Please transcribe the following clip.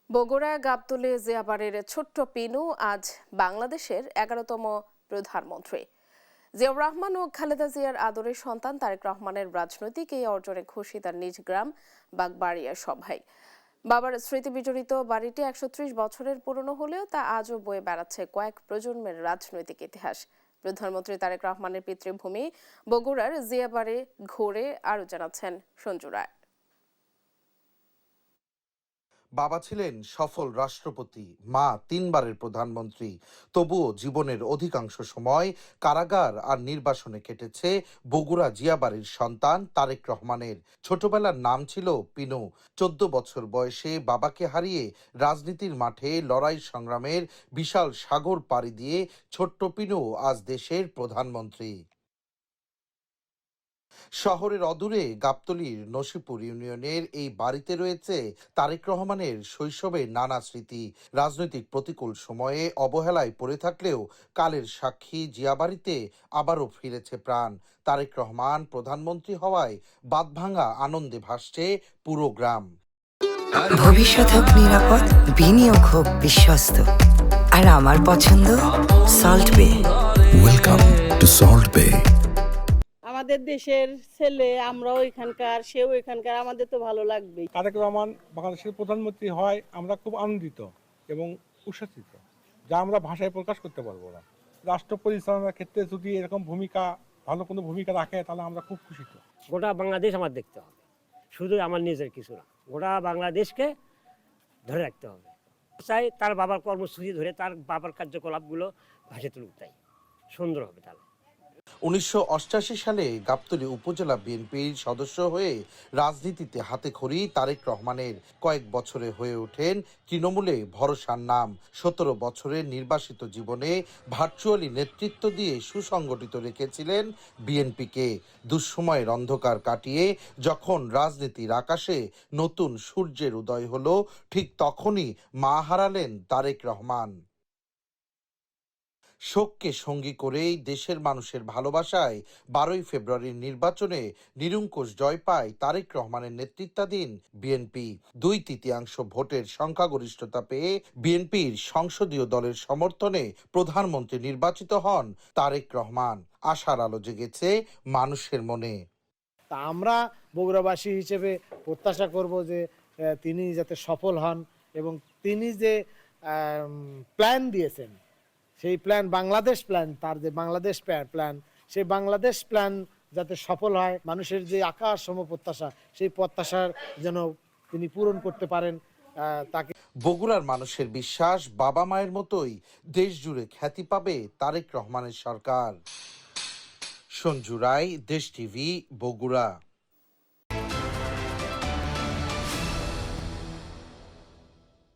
বগুড়া গাবতলী জিয়াবাড়ির ছোট্ট পিনু আজ বাংলাদেশের 11তম প্রধানমন্ত্রী। জিয়াউর রহমান ও খালেদা জিয়ার আদরের সন্তান তারেক রহমানের রাজনৈতিক এই অর্জনে খুশি তার নিজ গ্রাম বাগবাড়িয়া সভায়। বাবার স্মৃতি বিজড়িত বাড়িটি 130 বছরের পুরনো হলেও তা আজও বয়ে বেড়াচ্ছে কয়েক প্রজন্মের রাজনৈতিক ইতিহাস। প্রধানমন্ত্রী তারেক রহমানের পিতৃভূমি বগুড়ার জিয়াবাড়ি ঘুরে আরও জানাচ্ছেন সঞ্জু রায়। বাবা ছিলেন সফল রাষ্ট্রপতি, মা 3বারের প্রধানমন্ত্রী। তবুও জীবনের অধিকাংশ সময় কারাগার আর নির্বাসনে কেটেছে বগুড়া জিয়াবাড়ির সন্তান তারেক রহমানের। ছোটবেলার নাম ছিল পিনু। 14 বছর বয়সে বাবাকে হারিয়ে রাজনীতির মাঠে লড়াই সংগ্রামের বিশাল সাগর পাড়ি দিয়ে ছোট্ট পিনু আজ দেশের প্রধানমন্ত্রী। শহরের অদূরে গাবতলীর নসিপুর ইউনিয়নের এই বাড়িতে রয়েছে তারেক রহমানের শৈশবের নানা স্মৃতি। রাজনৈতিক প্রতিকূল সময়ে অবহেলায় পড়ে থাকলেও কালের সাক্ষী জিয়াবাড়িতে আবারও ফিরেছে প্রাণ। তারেক রহমান প্রধানমন্ত্রী হওয়ায় বাঁধভাঙা আনন্দে ভাসছে পুরো গ্রাম। ভবিষ্যৎ হোক নিরাপদ, বিনিয়োগ হোক বিশ্বস্ত, আর আমার পছন্দ সল্ট বে। ওয়েলকাম টু সল্ট বে। আমাদের দেশের ছেলে, আমরাও এখানকার, সেও এখানকার, আমাদের তো ভালো লাগবেই। তারেক রহমান বাংলাদেশের প্রধানমন্ত্রী হয় আমরা খুব আনন্দিত এবং উচ্ছ্বসিত, যা আমরা ভাষায় প্রকাশ করতে পারবো না। রাষ্ট্র পরিচালনার ক্ষেত্রে যদি এরকম ভূমিকা, ভালো কোনো ভূমিকা রাখে, তাহলে আমরা খুব খুশিত। গোটা বাংলাদেশ আমার দেখতে হবে, শুধু আমার নিজের কিছু না, গোটা বাংলাদেশকে ধরে রাখতে হবে। চাই তার বাবার কর্মসূচি ধরে তার বাবার কার্যকলাপগুলো ভাসে তুলুক, তাই সুন্দর হবে। তাহলে 1988 সালে গাবতলী উপজেলা বিএনপির সদস্য হয়ে রাজনীতিতে হাতেখড়ি তারেক রহমানের। কয়েক বছরে হয়ে ওঠেন তৃণমূলে ভরসার নাম। 17 বছরের নির্বাসিত জীবনে ভার্চুয়ালি নেতৃত্ব দিয়ে সুসংগঠিত রেখেছিলেন বিএনপিকে। দুঃসময়ের অন্ধকার কাটিয়ে যখন রাজনীতির আকাশে নতুন সূর্যের উদয় হলো, ঠিক তখনই মা হারালেন তারেক রহমান। শোককে সঙ্গী করেই দেশের মানুষের ভালোবাসায় 12ই ফেব্রুয়ারির নির্বাচনে নিরঙ্কুশ জয় পায় তারেক রহমানের নেতৃত্বাধীন বিএনপি। 2/3 ভোটের সংখ্যাগরিষ্ঠতা পেয়ে বিএনপির সংসদীয় দলের সমর্থনে প্রধানমন্ত্রী নির্বাচিত হন তারেক রহমান। আশার আলো জেগেছে মানুষের মনে। তা আমরা বগুড়াবাসী হিসেবে প্রত্যাশা করব যে তিনি যাতে সফল হন এবং তিনি যে প্ল্যান দিয়েছেন, সেই প্ল্যান বাংলাদেশ প্ল্যান, তার যে বাংলাদেশ প্ল্যান, সেই বাংলাদেশ প্ল্যান যাতে সফল হয়। মানুষের যে আকাশ সম প্রত্যাশা, সেই প্রত্যাশার যেন তিনি পূরণ করতে পারেন তাকে। বগুড়ার মানুষের বিশ্বাস, বাবা মায়ের মতোই দেশ জুড়ে খ্যাতি পাবে তারেক রহমানের সরকার। সঞ্জু রায়, দেশ টিভি, বগুড়া।